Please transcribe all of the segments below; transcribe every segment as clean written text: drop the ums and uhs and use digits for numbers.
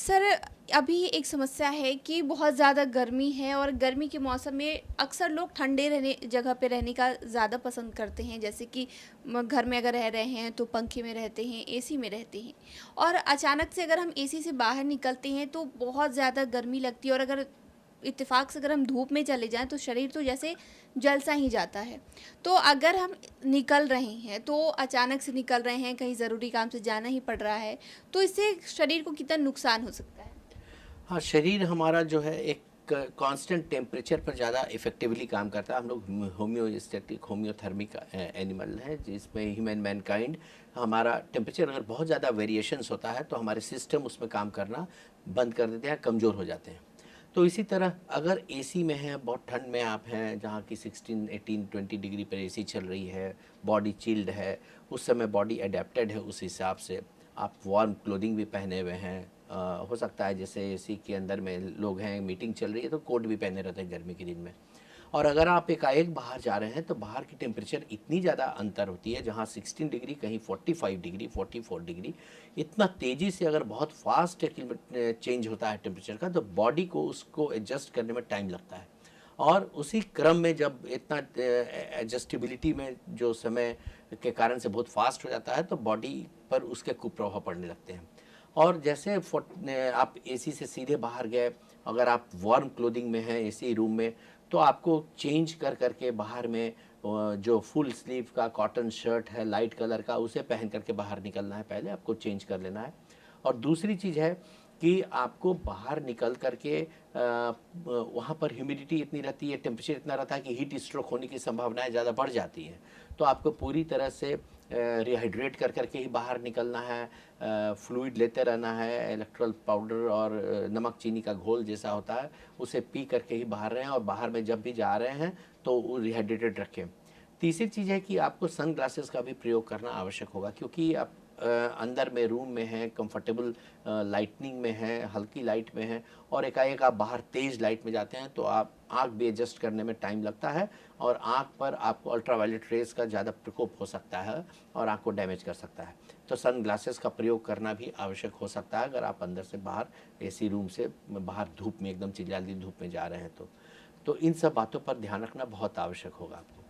Sir, अभी एक समस्या है कि बहुत ज़्यादा गर्मी है और गर्मी के मौसम में अक्सर लोग ठंडे रहने जगह पे रहने का ज़्यादा पसंद करते हैं। जैसे कि घर में अगर रह रहे हैं तो पंखे में रहते हैं, एसी में रहते हैं। और अचानक से अगर हम एसी से बाहर निकलते हैं तो बहुत ज़्यादा गर्मी लगती है, और अगर इत्तेफाक से अगर हम धूप में चले जाएं तो शरीर तो जैसे जल सा ही जाता है। तो अगर हम निकल रहे हैं तो अचानक से निकल रहे हैं, कहीं ज़रूरी काम से जाना ही पड़ रहा है, तो इससे शरीर को कितना नुकसान हो सकता है? हाँ, शरीर हमारा जो है एक कांस्टेंट टेम्परेचर पर ज़्यादा इफ़ेक्टिवली काम करता है। हम लोग होम्योस्टैटिक होम्योथर्मिक एनिमल हैं, जिसमें ह्यूमन मैनकाइंड हमारा टेम्परेचर अगर बहुत ज़्यादा वेरिएशंस होता है तो हमारे सिस्टम उसमें काम करना बंद कर देते हैं, कमज़ोर हो जाते हैं। तो इसी तरह अगर एसी में हैं, बहुत ठंड में आप हैं, जहाँ की 16 18 20 डिग्री पर एसी चल रही है, बॉडी चिल्ड है, उस समय बॉडी अडेप्टेड है, उस हिसाब से आप वार्म क्लोथिंग भी पहने हुए हैं। हो सकता है जैसे एसी के अंदर में लोग हैं, मीटिंग चल रही है तो कोट भी पहने रहते हैं गर्मी के दिन में। और अगर आप एकाएक बाहर जा रहे हैं तो बाहर की टेम्परेचर इतनी ज़्यादा अंतर होती है, जहाँ 16 डिग्री कहीं 45 डिग्री 44 डिग्री, इतना तेज़ी से अगर बहुत फास्ट चेंज होता है टेम्परेचर का, तो बॉडी को उसको एडजस्ट करने में टाइम लगता है। और उसी क्रम में जब इतना एडजस्टेबिलिटी में जो समय के कारण से बहुत फास्ट हो जाता है तो बॉडी पर उसके कुप्रभाव पड़ने लगते हैं। और जैसे आप एसी से सीधे बाहर गए, अगर आप वार्म क्लोथिंग में हैं एसी रूम में, तो आपको चेंज कर करके बाहर में जो फुल स्लीव का कॉटन शर्ट है लाइट कलर का, उसे पहन करके बाहर निकलना है, पहले आपको चेंज कर लेना है। और दूसरी चीज़ है कि आपको बाहर निकल करके वहाँ पर ह्यूमिडिटी इतनी रहती है, टेम्परेचर इतना रहता है कि हीट स्ट्रोक होने की संभावनाएं ज़्यादा बढ़ जाती हैं। तो आपको पूरी तरह से रिहाइड्रेट कर करके ही बाहर निकलना है, फ्लूइड लेते रहना है, इलेक्ट्रोल पाउडर और नमक चीनी का घोल जैसा होता है, उसे पी करके ही बाहर रहें, और बाहर में जब भी जा रहे हैं तो रिहाइड्रेटेड रखें। तीसरी चीज़ है कि आपको सन ग्लासेस का भी प्रयोग करना आवश्यक होगा, क्योंकि आप अंदर में रूम में हैं, कंफर्टेबल लाइटनिंग में हैं, हल्की लाइट में हैं, और एकाएक आप बाहर तेज़ लाइट में जाते हैं तो आप आँख भी एडजस्ट करने में टाइम लगता है, और आँख पर आपको अल्ट्रावायलेट रेज का ज़्यादा प्रकोप हो सकता है और आँख को डैमेज कर सकता है। तो सन ग्लासेस का प्रयोग करना भी आवश्यक हो सकता है अगर आप अंदर से बाहर एसी रूम से बाहर धूप में, एकदम चिलचिलाती धूप में जा रहे हैं तो इन सब बातों पर ध्यान रखना बहुत आवश्यक होगा आपको।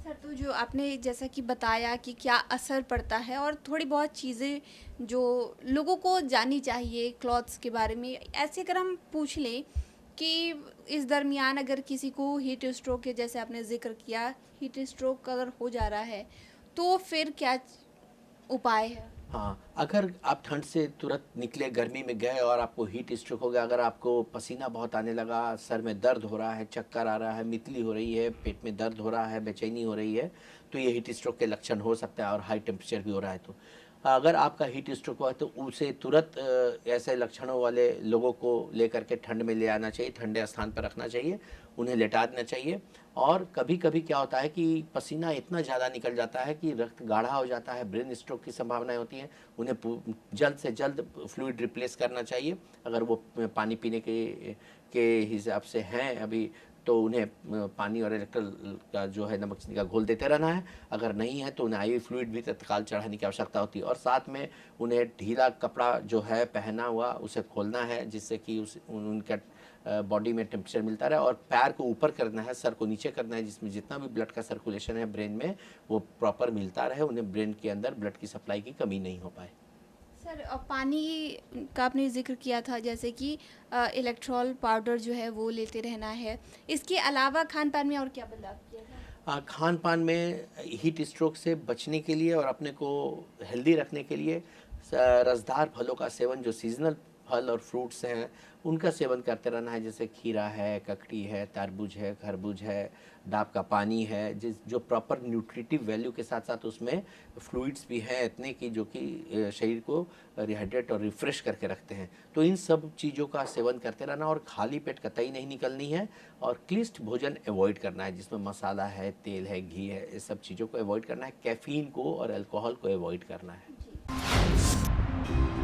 सर, तो जो आपने जैसा कि बताया कि क्या असर पड़ता है, और थोड़ी बहुत चीज़ें जो लोगों को जाननी चाहिए क्लॉथ्स के बारे में, ऐसे अगर हम पूछ लें कि इस दरमियान अगर किसी को हीट स्ट्रोक के, जैसे आपने ज़िक्र किया, हीट स्ट्रोक अगर हो जा रहा है तो फिर क्या उपाय है? हाँ, अगर आप ठंड से तुरंत निकले, गर्मी में गए और आपको हीट स्ट्रोक हो गया, अगर आपको पसीना बहुत आने लगा, सर में दर्द हो रहा है, चक्कर आ रहा है, मितली हो रही है, पेट में दर्द हो रहा है, बेचैनी हो रही है, तो ये हीट स्ट्रोक के लक्षण हो सकता है, और हाई टेम्परेचर भी हो रहा है। तो अगर आपका हीट स्ट्रोक हुआ है तो उसे तुरंत ऐसे लक्षणों वाले लोगों को लेकर के ठंड में ले आना चाहिए, ठंडे स्थान पर रखना चाहिए, उन्हें लेटा देना चाहिए। और कभी कभी क्या होता है कि पसीना इतना ज़्यादा निकल जाता है कि रक्त गाढ़ा हो जाता है, ब्रेन स्ट्रोक की संभावनाएं होती हैं, उन्हें जल्द से जल्द फ्लूइड रिप्लेस करना चाहिए। अगर वो पानी पीने के हिसाब से हैं अभी, तो उन्हें पानी और इलेक्ट्रोल का जो है नमक चीनी का घोल देते रहना है। अगर नहीं है तो उन्हें आईवी फ्लूइड भी तत्काल चढ़ाने की आवश्यकता होती है, और साथ में उन्हें ढीला कपड़ा जो है पहना हुआ उसे खोलना है, जिससे कि उनका बॉडी में टेम्परेचर मिलता रहे, और पैर को ऊपर करना है, सर को नीचे करना है, जिसमें जितना भी ब्लड का सर्कुलेशन है ब्रेन में वो प्रॉपर मिलता रहे, उन्हें ब्रेन के अंदर ब्लड की सप्लाई की कमी नहीं हो पाए। सर, पानी का आपने ज़िक्र किया था, जैसे कि इलेक्ट्रॉल पाउडर जो है वो लेते रहना है। इसके अलावा खान-पान में और क्या बदलाव किया था? खान पान में हीट स्ट्रोक से बचने के लिए और अपने को हेल्दी रखने के लिए रसदार फलों का सेवन, जो सीजनल फल और फ्रूट्स हैं उनका सेवन करते रहना है, जैसे खीरा है, ककड़ी है, तरबूज है, खरबूज है, डाब का पानी है, जो प्रॉपर न्यूट्रिटिव वैल्यू के साथ साथ उसमें फ्लूइड्स भी हैं इतने की जो कि शरीर को रिहाइड्रेट और रिफ़्रेश करके रखते हैं। तो इन सब चीज़ों का सेवन करते रहना, और खाली पेट कतई नहीं निकलनी है, और क्लिष्ट भोजन अवॉइड करना है, जिसमें मसाला है, तेल है, घी है, इस सब चीज़ों को अवॉइड करना है। कैफ़ीन को और अल्कोहल को अवॉइड करना है। जी।